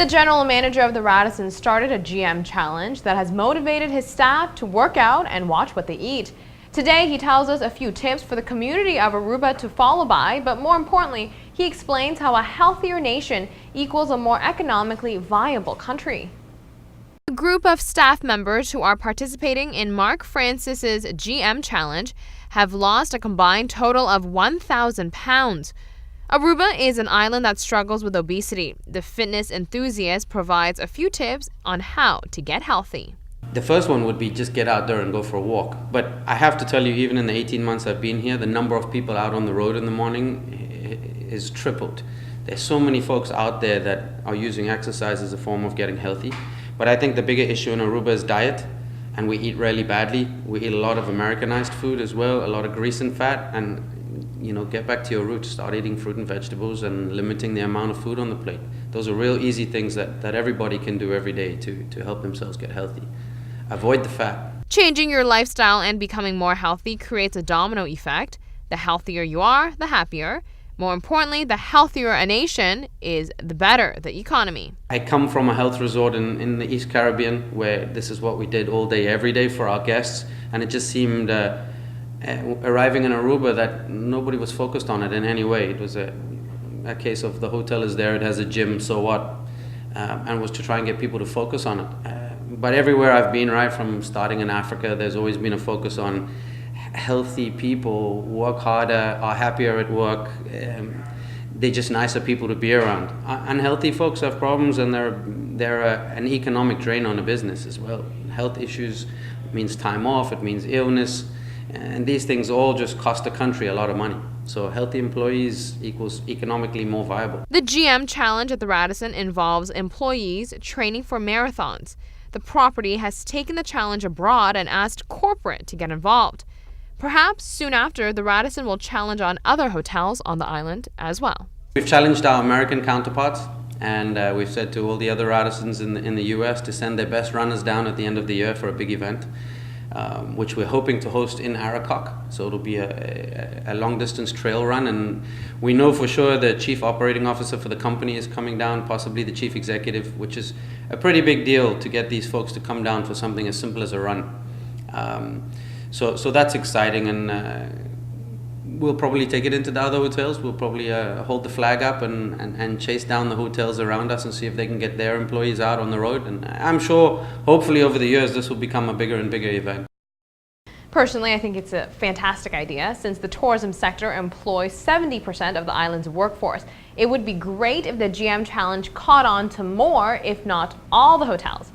The general manager of the Radisson started a GM challenge that has motivated his staff to work out and watch what they eat. Today, he tells us a few tips for the community of Aruba to follow by, but more importantly, he explains how a healthier nation equals a more economically viable country. A group of staff members who are participating in Mark Francis's GM challenge have lost a combined total of 1,000 pounds. Aruba is an island that struggles with obesity. The fitness enthusiast provides a few tips on how to get healthy. The first one would be just get out there and go for a walk. But I have to tell you, even in the 18 months I've been here, the number of people out on the road in the morning is tripled. There's so many folks out there that are using exercise as a form of getting healthy. But I think the bigger issue in Aruba is diet, and we eat really badly. We eat a lot of Americanized food as well, a lot of grease and fat, and get back to your roots, start eating fruit and vegetables and limiting the amount of food on the plate. Those are real easy things that everybody can do every day to help themselves get healthy. Avoid the fat. Changing your lifestyle and becoming more healthy creates a domino effect. The healthier you are, the happier. More importantly, the healthier a nation is, the better the economy. I come from a health resort in the East Caribbean where this is what we did all day, every day for our guests, and it just seemed arriving in Aruba that nobody was focused on it in any way. It was a case of the hotel is there, it has a gym, so what? And was to try and get people to focus on it. But everywhere I've been, right from starting in Africa, there's always been a focus on healthy people, work harder, are happier at work. They're just nicer people to be around. Unhealthy folks have problems, and they're an economic drain on a business as well. Health issues means time off, it means illness, and these things all just cost the country a lot of money. So healthy employees equals economically more viable. The GM challenge at the Radisson involves employees training for marathons. The property has taken the challenge abroad and asked corporate to get involved. Perhaps soon after, the Radisson will challenge on other hotels on the island as well. We've challenged our American counterparts, and we've said to all the other Radissons in the US to send their best runners down at the end of the year for a big event, which we're hoping to host in Aracoc. So it'll be a long-distance trail run, and we know for sure the chief operating officer for the company is coming down, possibly the chief executive, which is a pretty big deal to get these folks to come down for something as simple as a run. So that's exciting, and we'll probably take it into the other hotels. We'll probably hold the flag up and chase down the hotels around us and see if they can get their employees out on the road. And I'm sure, hopefully over the years, this will become a bigger and bigger event. Personally, I think it's a fantastic idea since the tourism sector employs 70% of the island's workforce. It would be great if the GM challenge caught on to more, if not all, the hotels.